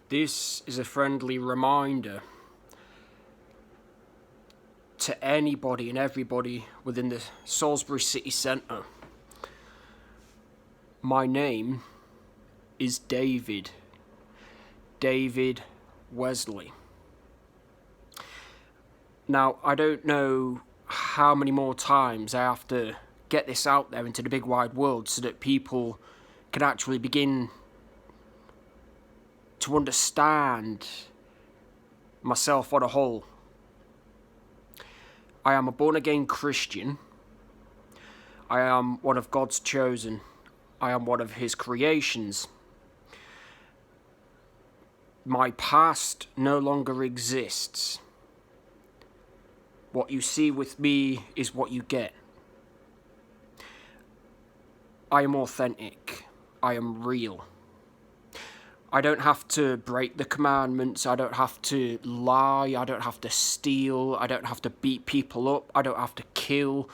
This is a friendly reminder to anybody and everybody within the Salisbury city centre. My name is David Wesley. Now, I don't know how many more times I have to get this out there into the big wide world so that people can actually begin to understand myself on a whole. I am a born-again Christian. I am one of God's chosen. I am one of His creations. My past no longer exists. What you see with me is what you get. I am authentic. I am real. I don't have to break the commandments. I don't have to lie. I don't have to steal. I don't have to beat people up. I don't have to kill.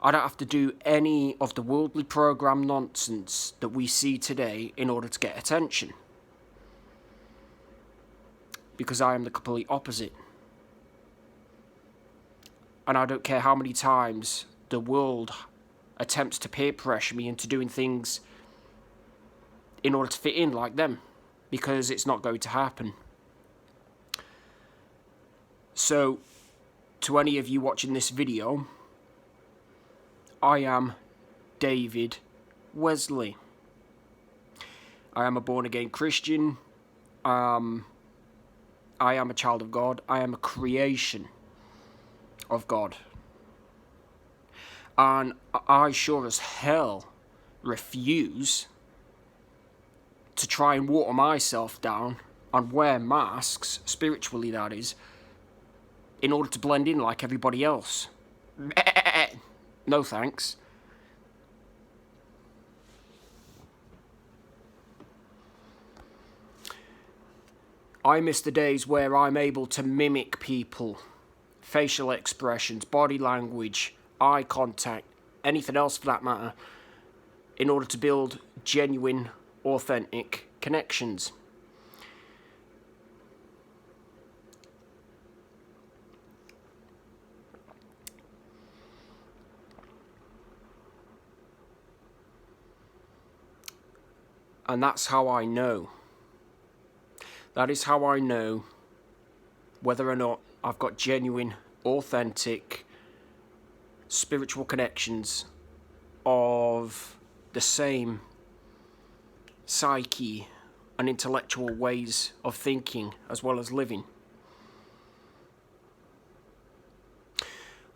I don't have to do any of the worldly program nonsense that we see today in order to get attention. Because I am the complete opposite. And I don't care how many times the world attempts to peer pressure me into doing things in order to fit in like them. Because it's not going to happen. So, to any of you watching this video, I am David Wesley. I am a born-again Christian. I am a child of God. I am a creation of God. And I sure as hell refuse to try and water myself down and wear masks, spiritually that is, in order to blend in like everybody else. No thanks. I miss the days where I'm able to mimic people, facial expressions, body language, eye contact, anything else for that matter, in order to build genuine, authentic connections. And that's how I know. That is how I know whether or not I've got genuine, authentic, spiritual connections of the same psyche and intellectual ways of thinking as well as living.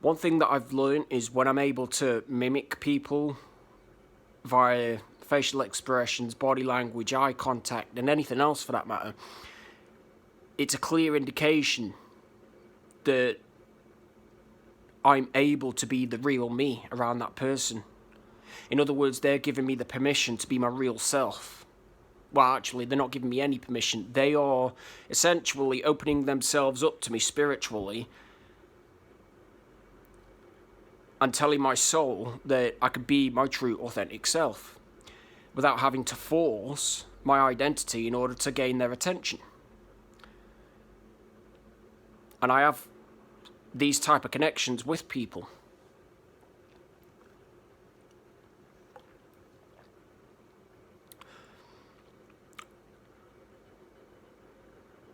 One thing that I've learned is when I'm able to mimic people via facial expressions, body language, eye contact, and anything else for that matter, it's a clear indication that I'm able to be the real me around that person. In other words, they're giving me the permission to be my real self. Well, actually, they're not giving me any permission. They are essentially opening themselves up to me spiritually and telling my soul that I could be my true, authentic self without having to force my identity in order to gain their attention. And I have these type of connections with people.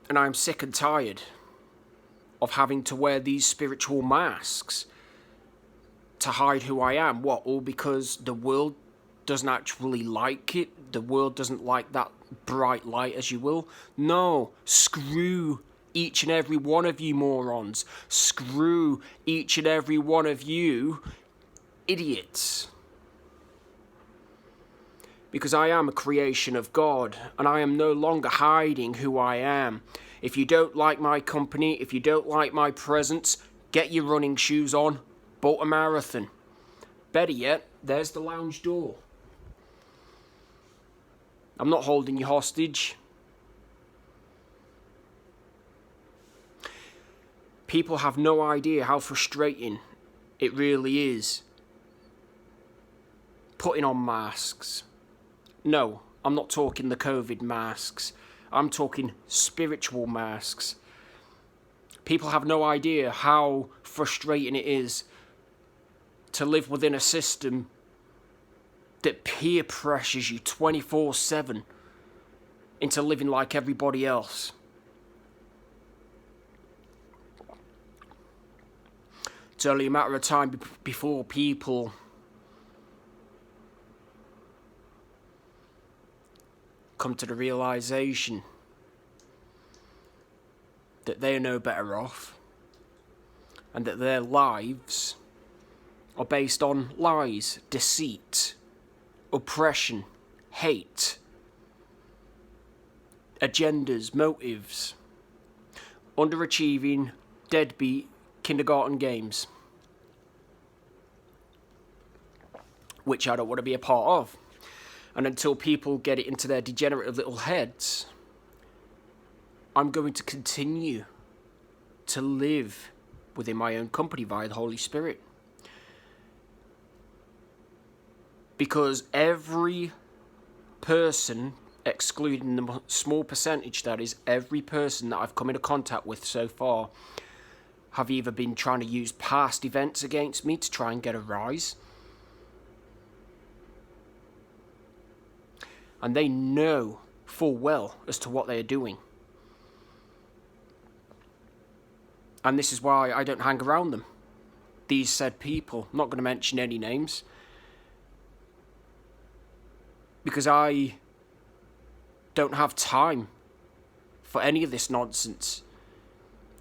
And I'm sick and tired of having to wear these spiritual masks to hide who I am. What? All because the world doesn't actually like it? The world doesn't like that bright light, as you will? No. Screw each and every one of you morons. Screw each and every one of you idiots. Because I am a creation of God, and I am no longer hiding who I am. If you don't like my company, if you don't like my presence, get your running shoes on, bolt a marathon. Better yet, there's the lounge door. I'm not holding you hostage. People have no idea how frustrating it really is putting on masks. No, I'm not talking the COVID masks. I'm talking spiritual masks. People have no idea how frustrating it is to live within a system that peer pressures you 24/7 into living like everybody else. It's only a matter of time before people come to the realization that they are no better off and that their lives are based on lies, deceit, oppression, hate, agendas, motives, underachieving, deadbeat kindergarten games, which I don't want to be a part of. And until people get it into their degenerate little heads, I'm going to continue to live within my own company via the Holy Spirit. Because every person, excluding the small percentage that is, every person that I've come into contact with so far have either been trying to use past events against me to try and get a rise, and they know full well as to what they are doing. And this is why I don't hang around them. These said people, I'm not going to mention any names, because I don't have time for any of this nonsense.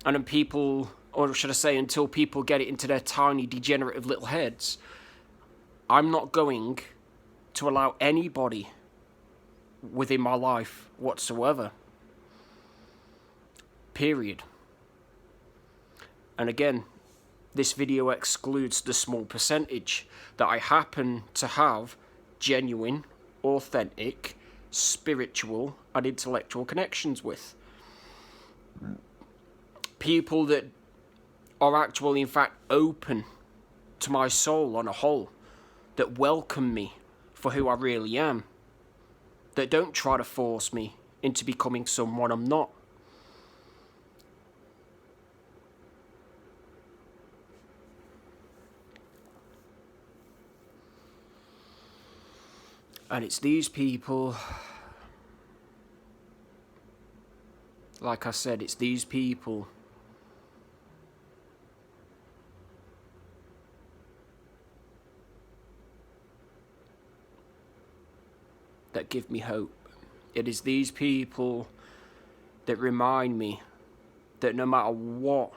And then people, or should I say, until people get it into their tiny degenerative little heads, I'm not going to allow anybody within my life whatsoever. Period. And again, this video excludes the small percentage that I happen to have genuine, authentic, spiritual and intellectual connections with. People that are actually, in fact, open to my soul on a whole, that welcome me for who I really am, that don't try to force me into becoming someone I'm not. And it's these people, like I said, it's these people that give me hope. It is these people that remind me that no matter what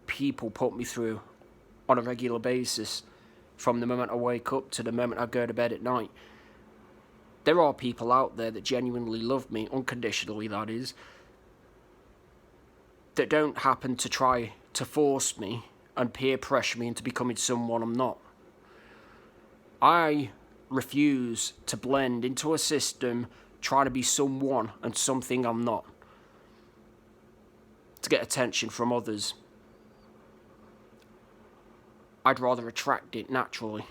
people put me through on a regular basis, from the moment I wake up to the moment I go to bed at night, there are people out there that genuinely love me, unconditionally that is, that don't happen to try to force me and peer pressure me into becoming someone I'm not. I refuse to blend into a system trying to be someone and something I'm not, to get attention from others. I'd rather attract it naturally.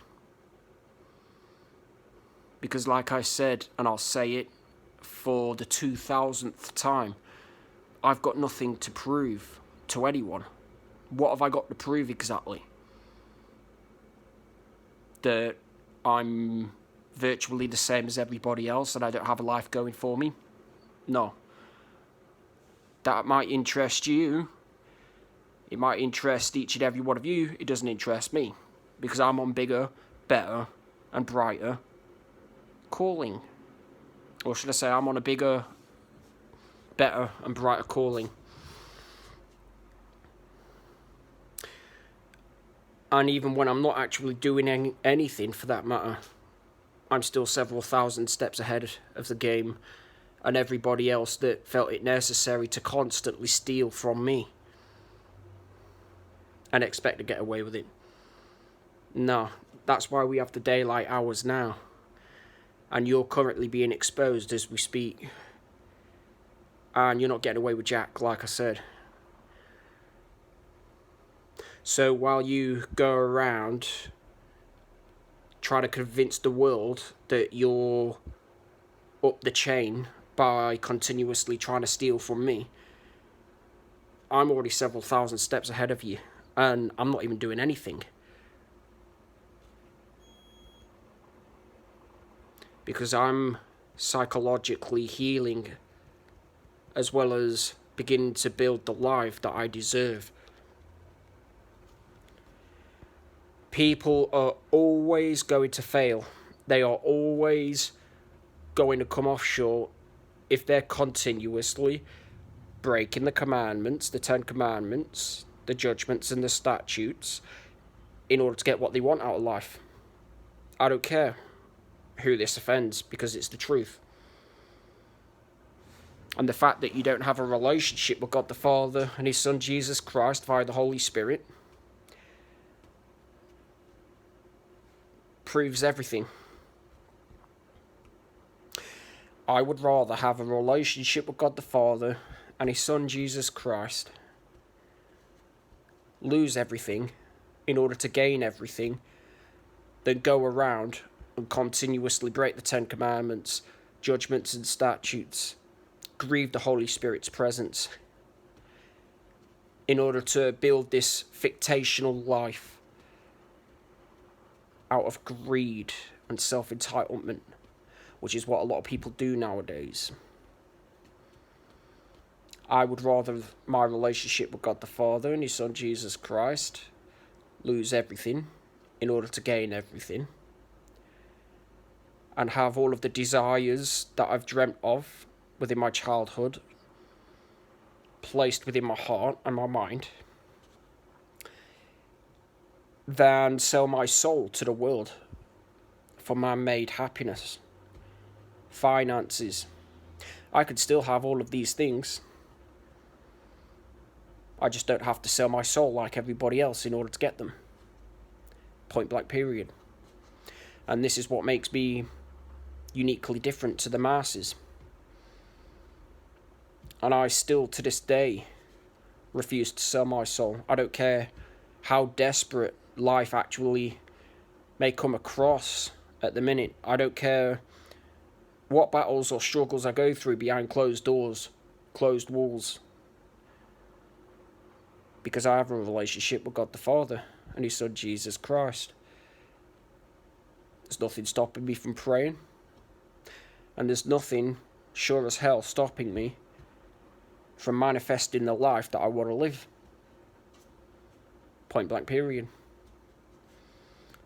Because like I said, and I'll say it for the 2000th time, I've got nothing to prove to anyone. What have I got to prove exactly? That I'm virtually the same as everybody else and I don't have a life going for me? No. That might interest you. It might interest each and every one of you. It doesn't interest me. Because I'm on bigger, better, and brighter calling. Or should I say, I'm on a bigger, better, and brighter calling. And even when I'm not actually doing anything for that matter, I'm still several thousand steps ahead of the game and everybody else that felt it necessary to constantly steal from me and expect to get away with it. No, that's why we have the daylight hours now. And you're currently being exposed as we speak. And you're not getting away with jack, like I said. So while you go around trying to convince the world that you're up the chain by continuously trying to steal from me, I'm already several thousand steps ahead of you, and I'm not even doing anything. Because I'm psychologically healing, as well as beginning to build the life that I deserve. People are always going to fail. They are always going to come off short if they're continuously breaking the commandments, the 10 Commandments, the judgments and the statutes, in order to get what they want out of life. I don't care who this offends, because it's the truth. And the fact that you don't have a relationship with God the Father and His Son Jesus Christ via the Holy Spirit proves everything. I would rather have a relationship with God the Father and His Son Jesus Christ, lose everything in order to gain everything, than go around and continuously break the 10 Commandments, judgments and statutes, grieve the Holy Spirit's presence, in order to build this fictional life out of greed and self-entitlement, which is what a lot of people do nowadays. I would rather my relationship with God the Father and His Son Jesus Christ lose everything in order to gain everything, and have all of the desires that I've dreamt of within my childhood placed within my heart and my mind, than sell my soul to the world for man-made happiness, finances. I could still have all of these things. I just don't have to sell my soul like everybody else in order to get them. Point blank period. And this is what makes me uniquely different to the masses. And I still, to this day, refuse to sell my soul. I don't care how desperate life actually may come across at the minute. I don't care what battles or struggles I go through behind closed doors, closed walls. Because I have a relationship with God the Father and His Son Jesus Christ. There's nothing stopping me from praying. And there's nothing, sure as hell, stopping me from manifesting the life that I want to live. Point blank period.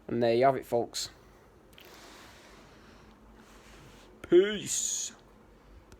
And there you have it, folks. Peace.